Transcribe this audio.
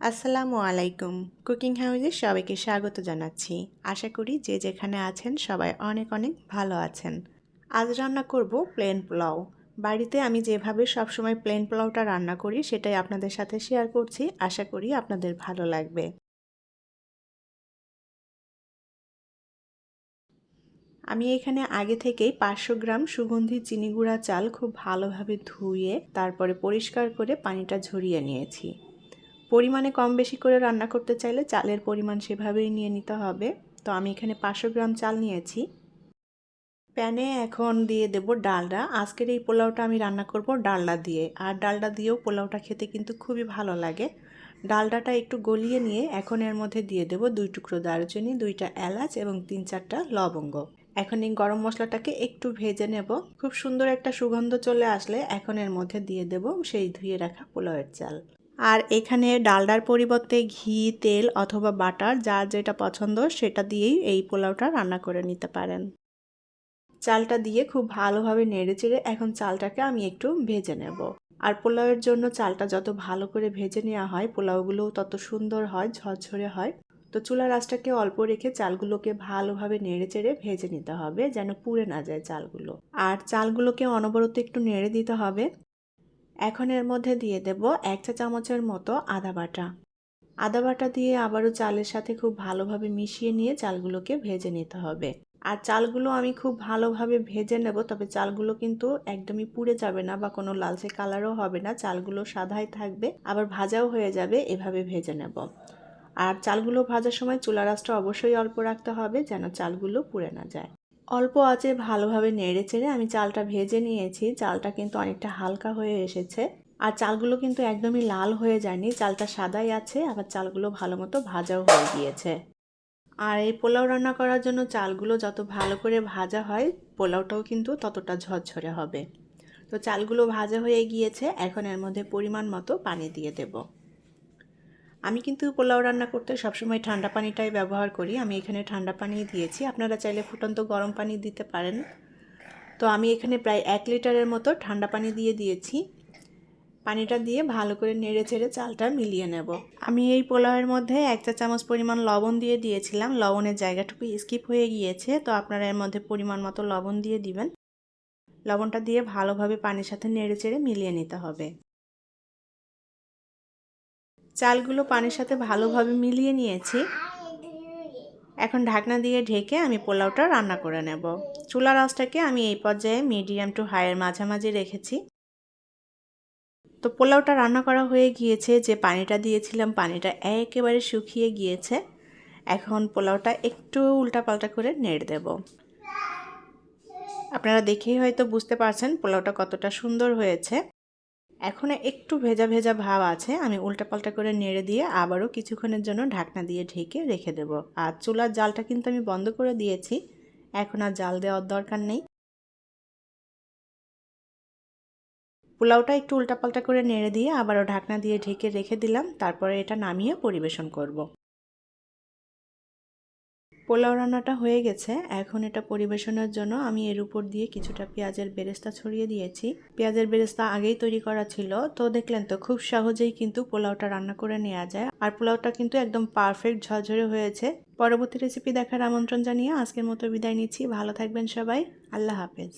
আসসালামু আলাইকুম। কুকিং হাউসে সবাইকে স্বাগত জানাচ্ছি। আশা করি যে যেখানে আছেন সবাই অনেক অনেক ভালো আছেন। আজ রান্না করব প্লেন পোলাও। বাড়িতে আমি যেভাবে সবসময় প্লেন পোলাওটা রান্না করি সেটাই আপনাদের সাথে শেয়ার করছি। আশা করি আপনাদের ভালো লাগবে। আমি এখানে আগে থেকেই 500 গ্রাম সুগন্ধি চিনি গুঁড়া চাল খুব ভালোভাবে ধুয়ে তারপরে পরিষ্কার করে পানিটা ঝরিয়ে নিয়েছি। পরিমাণে কম বেশি করে রান্না করতে চাইলে চালের পরিমাণ সেভাবেই নিয়ে নিতে হবে। তো আমি এখানে 500 গ্রাম চাল নিয়েছি। প্যানে এখন দিয়ে দেব ডালডা। আজকের এই পোলাওটা আমি রান্না করব ডালডা দিয়ে। আর ডালডা দিয়েও পোলাওটা খেতে কিন্তু খুবই ভালো লাগে। ডালডাটা একটু গলিয়ে নিয়ে এখন এর মধ্যে দিয়ে দেব 2 টুকরো দারুচিনি, 2টা এলাচ এবং 3-4টা লবঙ্গ। এখন এই গরম মশলাটাকে একটু ভেজে নেব। খুব সুন্দর একটা সুগন্ধ চলে আসলে এখন এর মধ্যে দিয়ে দেব সেই ধুয়ে রাখা পোলাওয়ের চাল। আর এখানে ডালডার পরিবর্তে ঘি, তেল অথবা বাটার যার যেটা পছন্দ সেটা দিয়েই এই পোলাওটা রান্না করে নিতে পারেন। চালটা দিয়ে খুব ভালোভাবে নেড়েচেড়ে এখন চালটাকে আমি একটু ভেজে নেব। আর পোলাওয়ের জন্য চালটা যত ভালো করে ভেজে নেওয়া হয় পোলাওগুলোও তত সুন্দর হয়, ঝরঝরে হয়। তো চুলার আঁচটাকে অল্প রেখে চালগুলোকে ভালোভাবে নেড়েচেড়ে ভেজে নিতে হবে যেন পুড়ে না যায় চালগুলো। আর চালগুলোকে অনবরত একটু নেড়ে দিতে হবে। এখন এর মধ্যে দিয়ে দেব 1 চা চামচের মতো আদা বাটা। আদা বাটা দিয়ে আবারও চালের সাথে খুব ভালোভাবে মিশিয়ে নিয়ে চালগুলোকে ভেজে নিতে হবে। আর চালগুলো আমি খুব ভালোভাবে ভেজে নেব, তবে চালগুলো কিন্তু একদমই পুড়ে যাবে না বা কোনো লালচে কালারও হবে না। চালগুলো সাদাই থাকবে, আবার ভাজাও হয়ে যাবে, এভাবে ভেজে নেব। আর চালগুলো ভাজার সময় চুলার আঁচটা অবশ্যই অল্প রাখতে হবে যেন চালগুলো পুড়ে না যায়। অল্প আঁচে ভালোভাবে নেড়েচেড়ে আমি চালটা ভেজে নিয়েছি। চালটা কিন্তু অনেকটা হালকা হয়ে এসেছে। আর চালগুলো কিন্তু একদমই লাল হয়ে যায়নি, চালটা সাদাই আছে, আবার চালগুলো ভালো মতো ভাজাও হয়ে গিয়েছে। আর এই পোলাও রান্না করার জন্য চালগুলো যত ভালো করে ভাজা হয় পোলাওটাও কিন্তু ততটা ঝরঝরে হবে। তো চালগুলো ভাজা হয়ে গিয়েছে, এখন এর মধ্যে পরিমাণ মতো পানি দিয়ে দেব। আমি কিন্তু পোলাও রান্না করতে সবসময় ঠান্ডা পানিটাই ব্যবহার করি। আমি এখানে ঠান্ডা পানি দিয়েছি, আপনারা চাইলে ফুটন্ত গরম পানি দিতে পারেন। তো আমি এখানে প্রায় 1 লিটারের মতো ঠান্ডা পানি দিয়ে দিয়েছি। পানিটা দিয়ে ভালো করে নেড়ে চেড়ে চালটা মিলিয়ে নেব। আমি এই পোলাওয়ের মধ্যে 1 চা চামচ পরিমাণ লবণ দিয়ে দিয়েছিলাম। লবণের জায়গাটুকু স্কিপ হয়ে গিয়েছে, তো আপনারা এর মধ্যে পরিমাণ মতো লবণ দিয়ে দিবেন। লবণটা দিয়ে ভালোভাবে পানির সাথে নেড়ে চেড়ে মিলিয়ে নিতে হবে। চালগুলো পানির সাথে ভালোভাবে মিলিয়ে নিয়েছি। এখন ঢাকনা দিয়ে ঢেকে আমি পোলাওটা রান্না করে নেব। চুলার আঁচটাকে আমি এই পর্যায়ে মিডিয়াম টু হাইয়ের মাঝামাঝি রেখেছি। তো পোলাওটা রান্না করা হয়ে গিয়েছে, যে পানিটা দিয়েছিলাম পানিটা একেবারে শুকিয়ে গিয়েছে। এখন পোলাওটা একটু উল্টাপাল্টা করে নেড়ে দেব। আপনারা দেখেই হয়তো বুঝতে পারছেন পোলাওটা কতটা সুন্দর হয়েছে। এখন একটু ভেজা ভেজা ভাব আছে, আমি উল্টাপাল্টা করে নেড়ে দিয়ে আবারও কিছুক্ষণের জন্য ঢাকনা দিয়ে ঢেকে রেখে দেব। আর চুলার জালটা কিন্তু আমি বন্ধ করে দিয়েছি, এখন আর জাল দেওয়ার দরকার নেই। পোলাওটা একটু উল্টাপাল্টা করে নেড়ে দিয়ে আবারও ঢাকনা দিয়ে ঢেকে রেখে দিলাম, তারপরে এটা নামিয়ে পরিবেশন করব। পোলাও রান্নাটা হয়ে গেছে, এখন এটা পরিবেশনের জন্য আমি এর উপর দিয়ে কিছুটা পেঁয়াজের বেরেস্তা ছড়িয়ে দিয়েছি। পেঁয়াজের বেরেস্তা আগেই তৈরি করা ছিল, তো দেখলেন তো খুব সহজেই কিন্তু পোলাওটা রান্না করে নেওয়া যায়। আর পোলাওটা কিন্তু একদম পারফেক্ট ঝরঝরে হয়েছে। পরবর্তী রেসিপি দেখার আমন্ত্রণ জানিয়ে আজকের মতো বিদায় নিচ্ছি। ভালো থাকবেন সবাই। আল্লাহ হাফেজ।